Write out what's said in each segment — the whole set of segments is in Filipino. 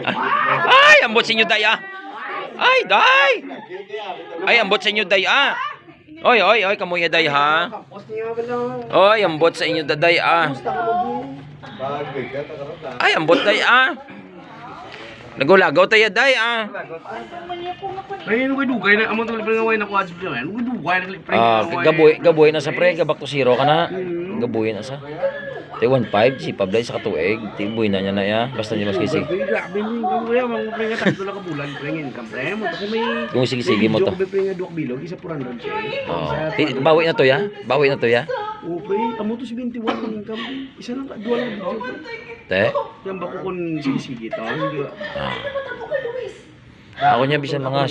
Ay, ambot sa inyo, day, ah. Ay, day. Ay, ambot sa inyo, day, ah. Oy, kamuya, day, ha. Oy, ambot sa inyo, day, ah. Ay, ambot, day, ah. Nagulagaw tayo, day, ah. Ay, ano kayo dugay na? Amang tuloy pa nga na kuha siya. Ano kayo dugay na? Gaboy na sa pre, gabak to zero ka na. Gaboy na sa. Tay 1.5 si Pablay sa katuig, tiboy na niya na ya. Basta niya mas kisig. Grabe ni kamuya, mga pre nga tatlo lang ka bulan, pre nga income pre mo to may. Kung sige mo to. Pre nga duwak bilog, isa puran ron siya. Oh, bawi na to ya. Bawi na to ya. O pre, amo to si 21 ang income. Isa lang ka duwa lang dito. Te. Yan ba ko kun sige to? Ako niya bisan mga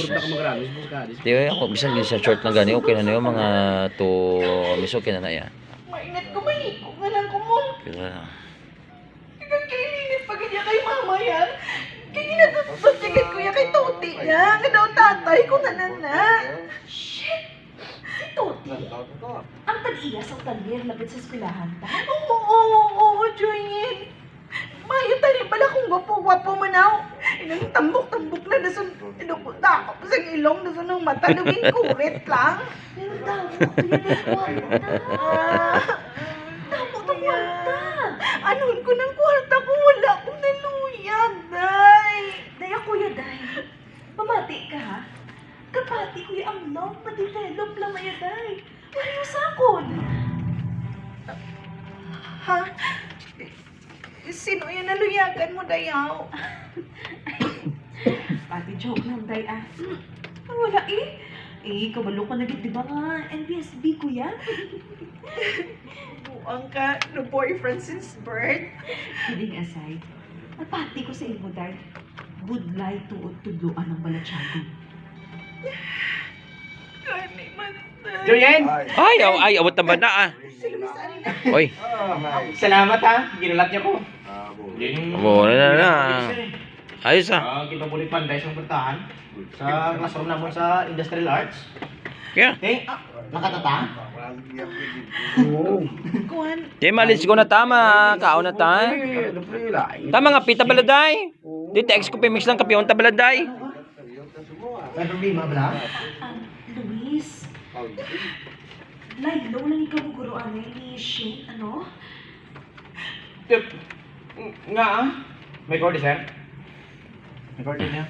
Tiyo ako bisan sa short na gani okay na niyo mga to miss okay na ya. Mainit ko, mahiko nga lang ko mo. Kaya Kaya kailinit pag niya kay mama yan. Kaya ginatutugigit ko yan kay Toti niya. Nga daw tatay ko na. Shit! Si Toti? Ang tag-iya sa talir lapit sa eskwelahan pa? Oo, Joyin. Mayo tayo pala kung gwapo-gwapo manaw. Inang tambok-tambok na nasun. Inupunta ako sa ilong nasun ng mata. Naging kurit lang. Pero daw, yun ang kwarta. Dapat ang kwarta. Anuhin ko ng kwarta kung wala akong naluyag, Day. Day, ako yun, Day. Pamati ka, ha? Kapati ko yung amlong, ma-develop lang maya, Day. Pareho sa akon. Ha? Sino yung naluyagan mo, Dayaw? Pati joke lang, Day, ah. Wala eh. Kabalo ka na di ba nga? NBSB ko yan? Buang ka, no boyfriend since birth. Kidding aside, napati ko sa imo, Day. Budlay tuod tudloan ng balatsyago. Gani man, Day. Joyen! ay awat na ba na ah. Si Luis Arina. Oy. Salamat ha, ginulat niya ko. Amo na. Ayos ah. Kita boleh pandai sa bertahan sa classroom namun sa Industrial Arts. Kaya. Nakatata? Kuhan. Di malis ko na tama, kaon na ta. Tama nga pita baladay. Di text ko mix lang kapiyon ta baladay. May problema ba? Luis. Lalo lang ikaw guruan ni Shane, ano? Nga ah. May code sir? May code niya?